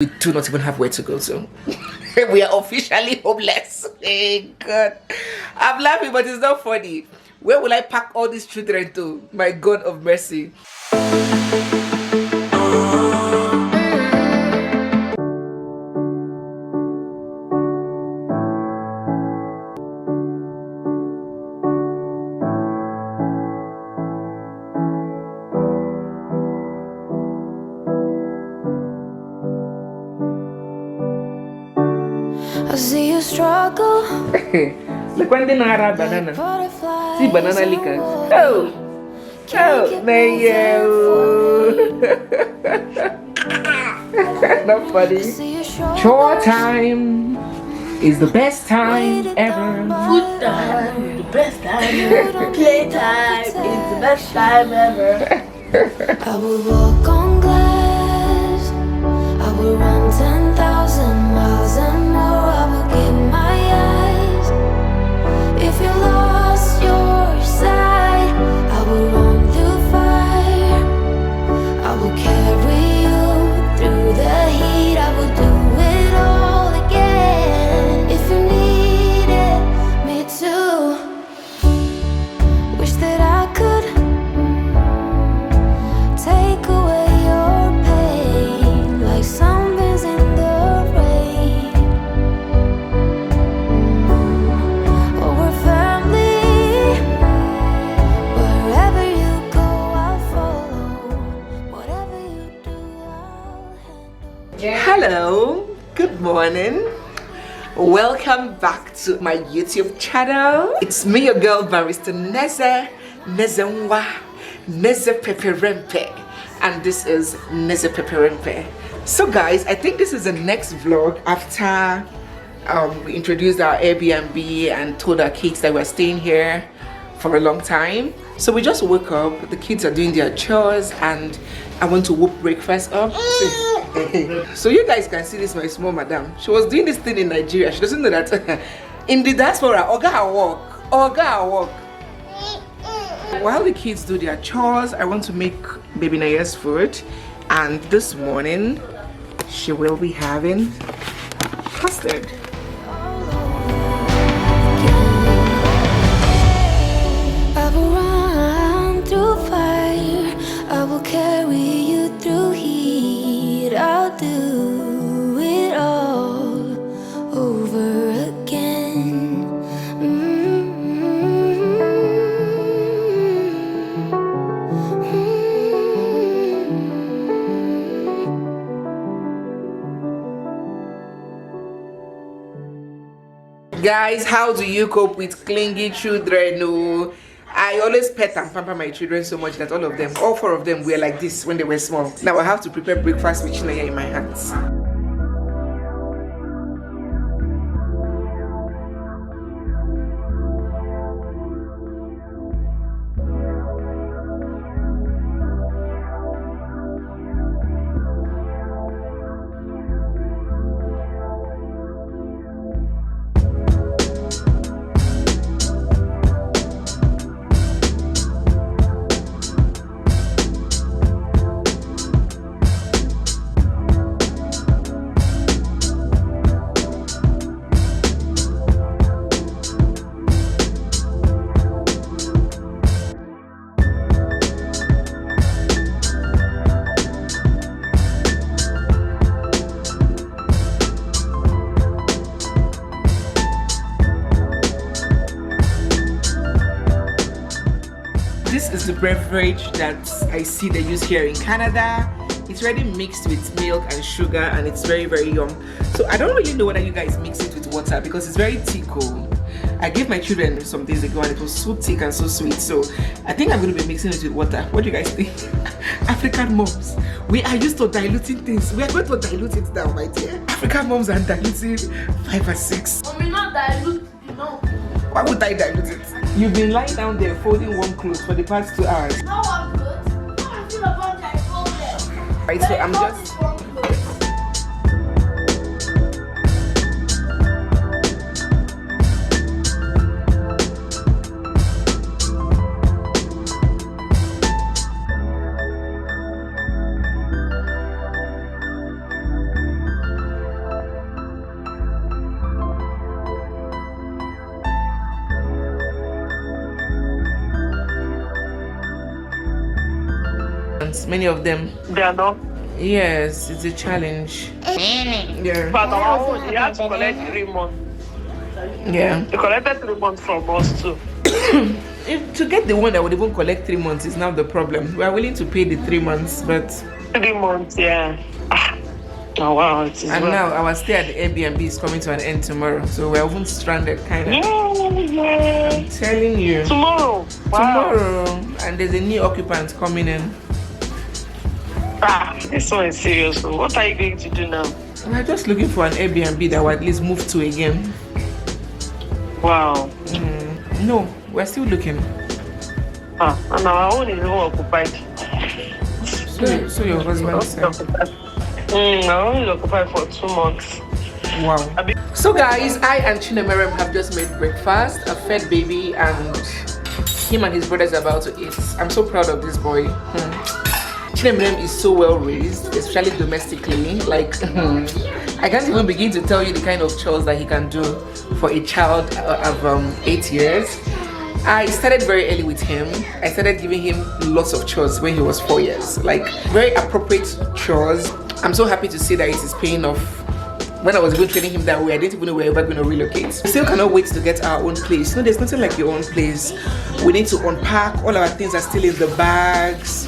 We do not even have where to go to. We are officially homeless. Hey God, I'm laughing, but it's not funny. Where will I pack all these children to? My God of mercy. I see you struggle. Look when they know banana. See banana liquor. Oh, oh, not funny. Chore time is the best time ever. Food time is the best time ever. Playtime is the best time ever. I will walk on glass. I will run 10,000 miles and more. I will give my eyes. If you lost your sight, I will run through fire. I will carry you through the heat. I will do it all again. If you needed me to, wish that I could take away your pain like sunbeams in the rain. Oh, we're family. Wherever you go, I'll follow. Whatever you do, I'll handle. Hello, good morning. Welcome back to my YouTube channel. It's me, your girl, Barrister Neze Nezenwa Neze Peperempe, and this is Neze Peperempe. So guys, I think this is the next vlog after we introduced our Airbnb and told our kids that we're staying here for a long time. So we just woke up, the kids are doing their chores, and I want to whoop breakfast up. So you guys can see this, my small madam. She was doing this thing in Nigeria. She doesn't know that in the diaspora, Oga walk. While the kids do their chores, I want to make baby Naya's food, and this morning she will be having custard. I will run through fire. I will carry you through heat. I'll do it all over again. Guys, how do you cope with clingy children? No, I always pet and pamper my children so much that all four of them were like this when they were small. Now I have to prepare breakfast with Chinaya in my hands. This is the beverage that I see they use here in Canada. It's already mixed with milk and sugar, and it's very, very yum. So I don't really know whether you guys mix it with water because it's very thick. I gave my children some days ago and it was so thick and so sweet. So I think I'm going to be mixing it with water. What do you guys think? African moms, we are used to diluting things. We are going to dilute it now, my dear. African moms are diluting 5 or 6. We not dilute, you know. Why would I dilute it? You've been lying down there folding warm clothes for the past 2 hours. No one good. How I feel about that problem. Right, so I'm just... occupants. Many of them. They are not. Yes, it's a challenge. Yeah. But our own, he had to collect 3 months. Yeah. He collected 3 months from us too. To get the one that would even collect 3 months is now the problem. We are willing to pay the 3 months, but 3 months, yeah. Oh wow, it is. And now our stay at the Airbnb is coming to an end tomorrow, so we're even stranded, kind of. Yeah. I'm telling you. Tomorrow. Wow. Tomorrow, and there's a new occupant coming in. This one is serious. What are you going to do now? We're just looking for an Airbnb that will at least move to again. Wow. No, we're still looking. And our own is even occupied. So your husband said. Our own is occupied for 2 months. Wow. So guys, I and Chinemerem have just made breakfast, a fed baby, and him and his brothers are about to eat. I'm so proud of this boy. Chinemerem is so well raised, especially domestically. Like, I can't even begin to tell you the kind of chores that he can do for a child of 8 years. I started very early with him. I started giving him lots of chores when he was 4 years, like very appropriate chores. I'm so happy to see that it is paying off. When I was even training him that way, I didn't even know we were ever going to relocate. We still cannot wait to get our own place. No, there's nothing like your own place. We need to unpack. All our things are still in the bags.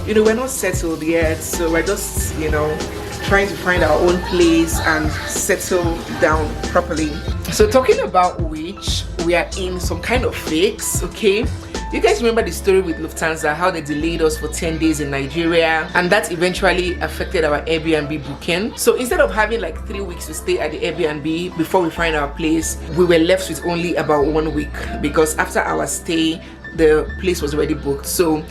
You know, we're not settled yet, so we're just, you know, trying to find our own place and settle down properly. So talking about which, we are in some kind of fix, okay? You guys remember the story with Lufthansa, how they delayed us for 10 days in Nigeria, and that eventually affected our Airbnb booking. So instead of having like 3 weeks to stay at the Airbnb before we find our place, we were left with only about 1 week, because after our stay, the place was already booked. So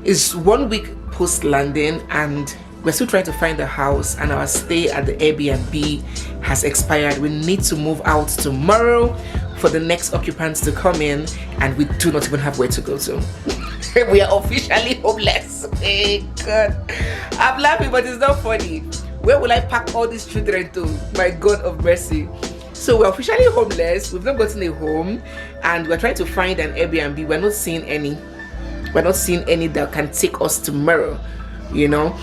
it's 1 week post landing, and we're still trying to find a house, and our stay at the Airbnb has expired. We need to move out tomorrow for the next occupants to come in, and we do not even have where to go to. We are officially homeless. Hey God, I'm laughing, but it's not funny. Where will I pack all these children to? My God of mercy. So we're officially homeless. We've not gotten a home, and we're trying to find an Airbnb. We're not seeing any. We're not seeing any that can take us tomorrow, you know.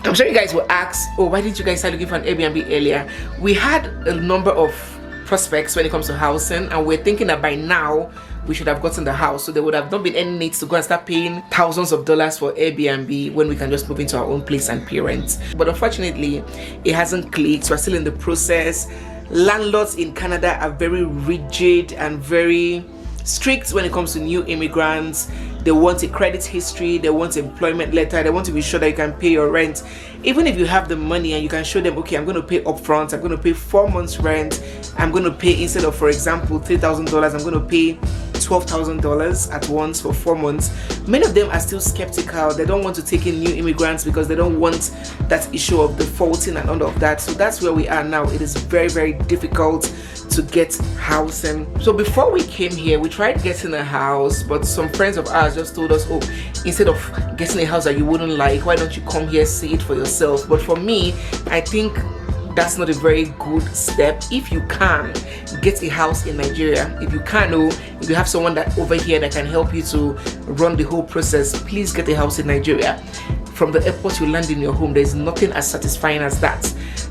I'm sure you guys will ask, oh, why didn't you guys start looking for an Airbnb earlier? We had a number of prospects when it comes to housing, and we're thinking that by now we should have gotten the house, so there would have not been any needs to go and start paying thousands of dollars for Airbnb when we can just move into our own place and pay rent. But unfortunately, it hasn't clicked, so we're still in the process. Landlords in Canada are very rigid and very strict when it comes to new immigrants. They want a credit history, they want an employment letter, they want to be sure that you can pay your rent. Even if you have the money and you can show them, okay, I'm going to pay upfront, I'm going to pay 4 months rent, I'm going to pay, instead of, for example, $3,000, I'm going to pay $12,000 at once for 4 months. Many of them are still skeptical. They don't want to take in new immigrants because they don't want that issue of defaulting and all of that. So that's where we are now. It is very, very difficult to get housing. So before we came here, we tried getting a house, but some friends of ours just told us, oh, instead of getting a house that you wouldn't like, why don't you come here, see it for yourself? But for me, I think that's not a very good step. If you can get a house in Nigeria, if you can, or if you have someone that over here that can help you to run the whole process, please get a house in Nigeria. From the airport you land in your home, there's nothing as satisfying as that.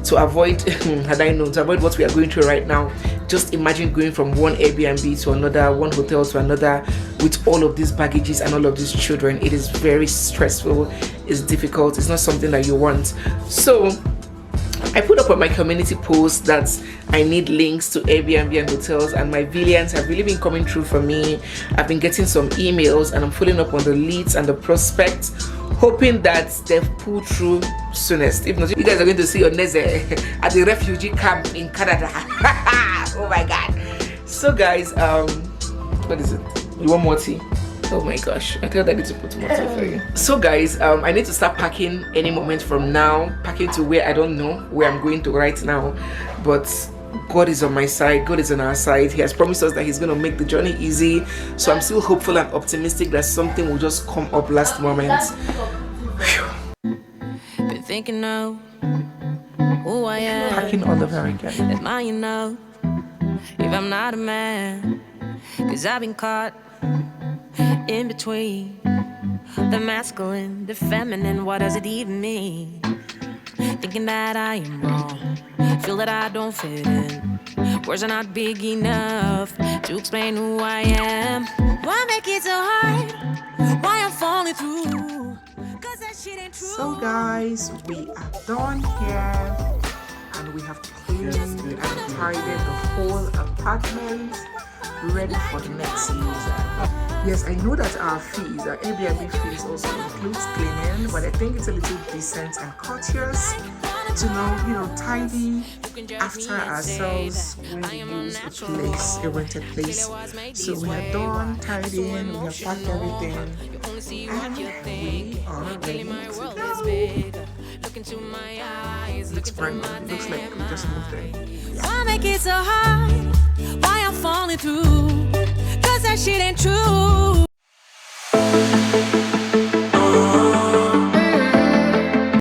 To avoid had I known, to avoid what we are going through right now, just imagine going from one Airbnb to another, one hotel to another, with all of these baggages and all of these children. It is very stressful, it's difficult, it's not something that you want. So I put up on my community post that I need links to Airbnb and hotels, and my villains have really been coming through for me. I've been getting some emails, and I'm following up on the leads and the prospects, hoping that they've pulled through soonest. If not, you guys are going to see Oneze at the refugee camp in Canada. Oh my God. So guys, what is it? You want more tea? Oh my gosh, I thought I need to put more tea for you. So guys, I need to start packing any moment from now, packing to where I don't know where I'm going to right now, but God is on my side, God is on our side. He has promised us that he's going to make the journey easy. So I'm still hopeful and optimistic that something will just come up last moment. Been thinking of who I am. Packing all over again. Am I enough if I'm not a man? 'Cause I've been caught in between The masculine, the feminine, what does it even mean? Thinking that I am wrong, feel that I don't fit in. Words are not big enough to explain who I am. Why make it so hard? Why I'm falling through? Cause that shit ain't true. So guys, we are done here and we have cleaned and tidied the whole apartment, ready for the next user. Yes, I know that our Airbnb fees also includes cleaning, but I think it's a little decent and courteous to tidy after ourselves when we use a rented place. So we are done tidying, we have packed everything, and we are ready to go. Looks brand new. It looks like we just moved in. Why make it so hard? Why I'm falling through? Cause that shit ain't true.